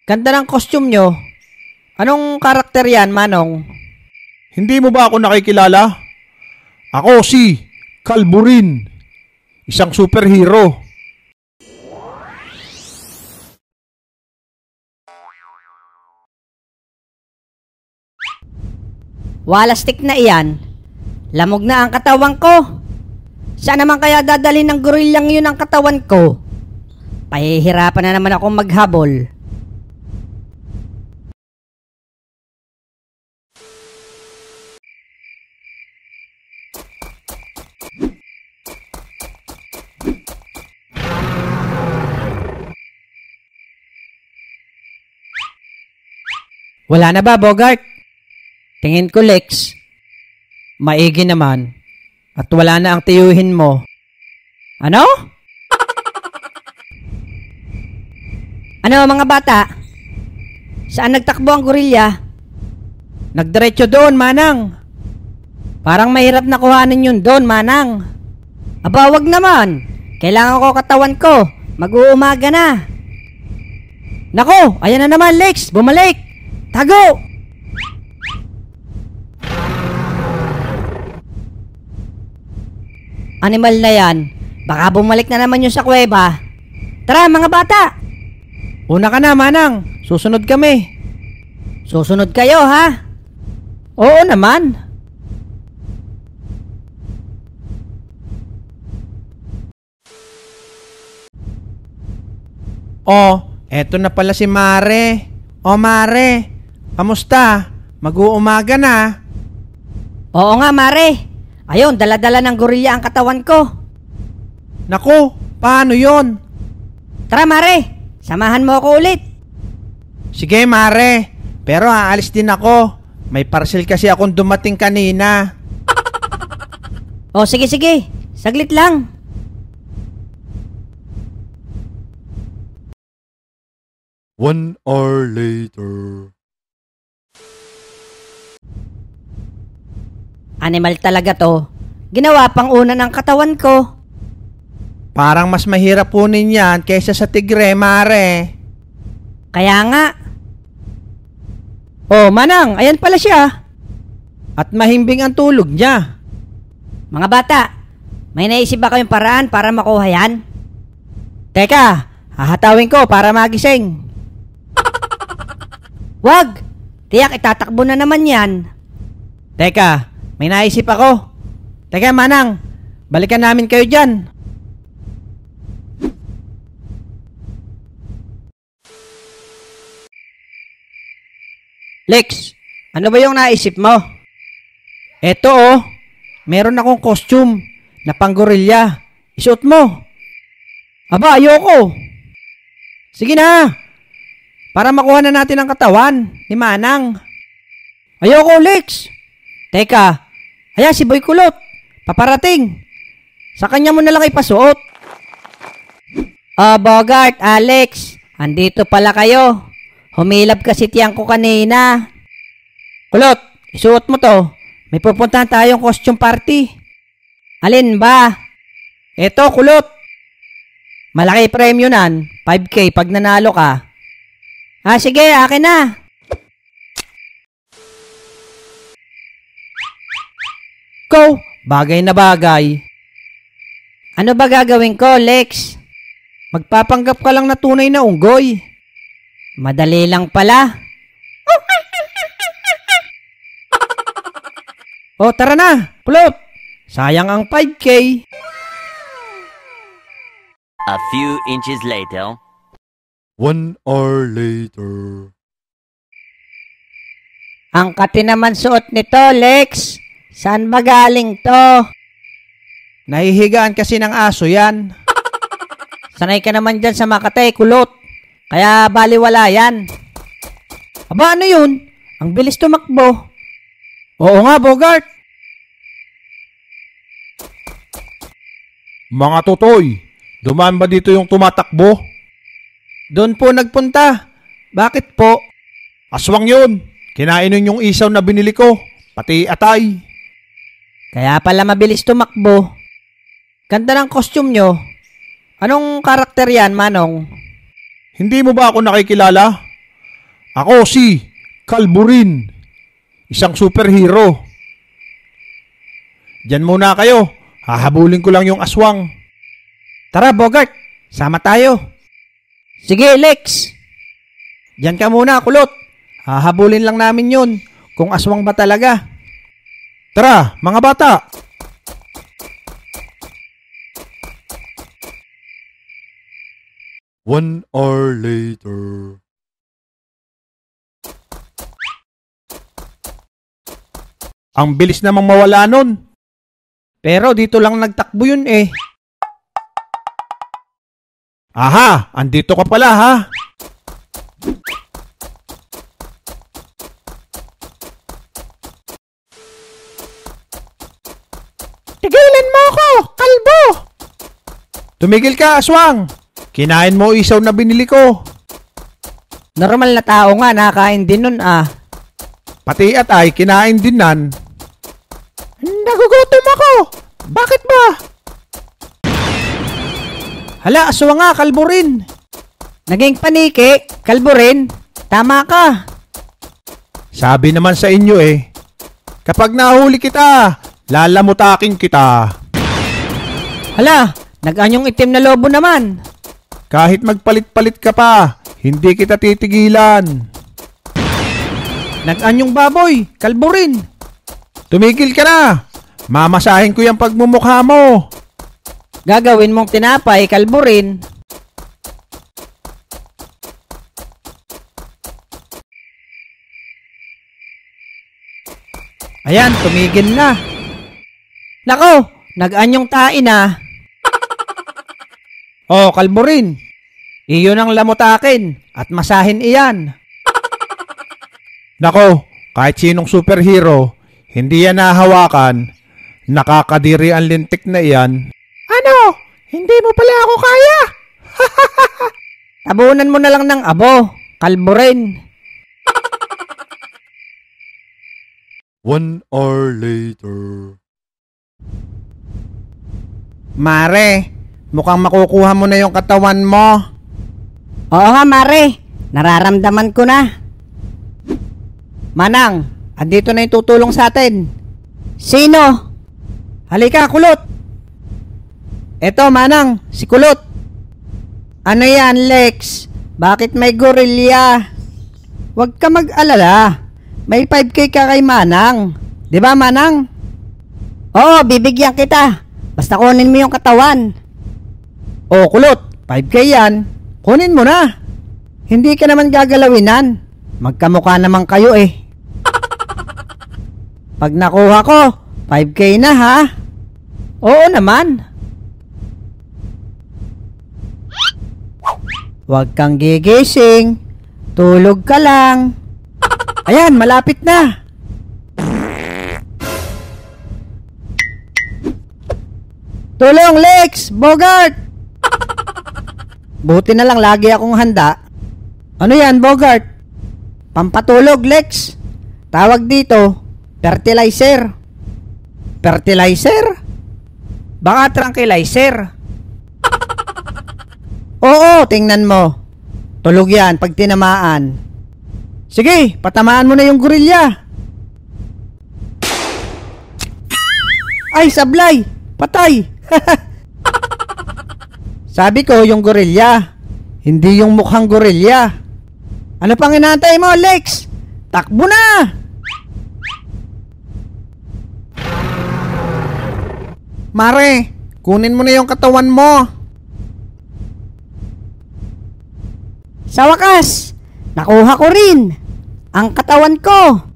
Ganda ng costume nyo. Anong karakter yan, Manong? Hindi mo ba ako nakikilala? Ako si Kalburin, isang superhero. Walastik na iyan. Lamog na ang katawan ko. Saan naman kaya dadalhin ng gorilyang yun ang katawan ko? Pahihirapan na naman akong maghabol. Wala na ba, Bogart? Tingin ko, Lex. Maigi naman. At wala na ang tiyuhin mo. Ano? Ano mga bata? Saan nagtakbo ang gorilya? Nagdiretso doon, Manang. Parang mahirap na kuhanin yun doon, Manang. Aba, wag naman. Kailangan ko katawan ko. Mag-uumaga na. Nako, ayan na naman, Lex. Bumalik. Tago! Animal na yan. Baka bumalik na naman yun sa kuweba. Tara, mga bata! Una ka na, Manang. Susunod kami. Susunod kayo, ha? Oo naman. Oh, eto na pala si Mare. Oh, Mare. Kamusta? Mag-uumaga na. Oo nga, Mare. Ayun, dala-dala ng gorilya ang katawan ko. Naku, paano yon? Tara, Mare. Samahan mo ako ulit. Sige, Mare. Pero aalis din ako. May parcel kasi akong dumating kanina. O, sige. Saglit lang. One hour later. Animal talaga to. Ginawa pang una ng katawan ko. Parang mas mahirap punin yan kaysa sa tigre, Mare. Kaya nga. Oh, Manang, ayan pala siya. At mahimbing ang tulog niya. Mga bata, may naisip ba kayong paraan para makuha yan? Teka, hahatawin ko para magising. Wag! Tiyak, itatakbo na naman yan. Teka, may naisip ako. Teka, Manang, balikan namin kayo dyan. Lex, ano ba yung naisip mo? Eto oh, meron akong costume na panggorilya. Isuot mo. Aba, ayoko. Sige na, para makuha na natin ang katawan ni Manang. Ayoko, Lex. Teka, ayan si Boy Kulot. Paparating. Sa kanya mo na lang ipasuot. Bogart, Alex, andito pala kayo. Humilab kasi tiyang ko kanina. Kulot, isuot mo to. May pupuntahan tayong costume party. Alin ba? Eto, Kulot. Malaki premyo nan. 5K pag nanalo ka. Sige, akin na. Go, bagay na bagay. Ano ba gagawin ko, Lex? Magpapanggap ka lang na tunay na unggoy. Madali lang pala. O, tara na, Kulot. Sayang ang 5K. A few inches later. 1 hour later. Ang kati naman suot nito, Lex. Saan ba galing to? Nahihigaan kasi ng aso yan. Sanay ka naman dyan sa Makate, Kulot. Kaya baliwala yan. Aba, ano yun? Ang bilis tumakbo. Oo nga, Bogart. Mga totoy, dumaan ba dito yung tumatakbo? Doon po nagpunta. Bakit po? Aswang yun. Kinain nun yung isaw na binili ko. Pati atay. Kaya pala mabilis tumakbo. Ganda ng costume nyo. Anong karakter yan, Manong? Hindi mo ba ako nakikilala? Ako si Kalburin, isang superhero. Diyan muna kayo. Hahabulin ko lang yung aswang. Tara, Bogart. Sama tayo. Sige, Lex. Diyan ka muna, kulot. Hahabulin lang namin yun kung aswang ba talaga. Tara, mga bata. One hour later. Ang bilis namang mawala nun. Pero dito lang nagtakbo yun eh. Aha, andito ka pala ha. Tigilan mo ako, kalbo! Tumigil ka, aswang. Kinain mo isaw na binili ko. Normal na tao nga, nakakain din nun ah. Pati at ay kinain din nan. Nagugutom ako! Bakit ba? Hala, aswang nga, kalbo rin. Naging paniki, kalbo rin. Tama ka. Sabi naman sa inyo eh. Kapag nahuli kita, lalamutakin kita. Hala, nag-anyong itim na lobo naman. Kahit magpalit-palit ka pa, hindi kita titigilan. Nag-anyong baboy, kalbo rin. Tumigil ka na. Mamasahin ko yung pagmumukha mo. Gagawin mong tinapay, kalbo rin. Ayan, tumigil na. Nako, nag-anyong tae na. Oh, kalbo rin. Iyon ang lamutakin at masahin iyan. Nako, kahit sinong superhero, hindi yan nahawakan. Nakakadiri ang lintik na iyan. Ano? Hindi mo pala ako kaya? Tabunan mo na lang ng abo, kalbo rin. 1 hour later. Mare, mukhang makukuha mo na yung katawan mo. Oo nga, Mare. Nararamdaman ko na. Manang, andito na yung tutulong sa atin. Sino? Halika, Kulot. Eto, Manang, si Kulot. Ano yan, Lex? Bakit may gorilya? Huwag ka mag-alala. May 5K ka kay Manang. Di ba, Manang? Oo, bibigyan kita. Basta kunin mo yung katawan. Oh, Kulot, 5K yan. Kunin mo na. Hindi ka naman gagalawinan. Magkamukha naman kayo eh. Pag nakuha ko, 5K na ha? Oo naman. Huwag kang gigising. Tulog ka lang. Ayan, malapit na. Tulong, Lex! Bogart! Buti na lang lagi akong handa. Ano yan, Bogart? Pampatulog, Lex. Tawag dito, fertilizer. Fertilizer? Baka tranquilizer. Oo, tingnan mo. Tulog yan pag tinamaan. Sige, patamaan mo na yung gorilya. Ay, sablay! Patay! Sabi ko yung gorilya, hindi yung mukhang gorilya. Ano pang inaantay mo, Lex? Takbo na! Mare, kunin mo na yung katawan mo. Sa wakas, nakuha ko rin ang katawan ko.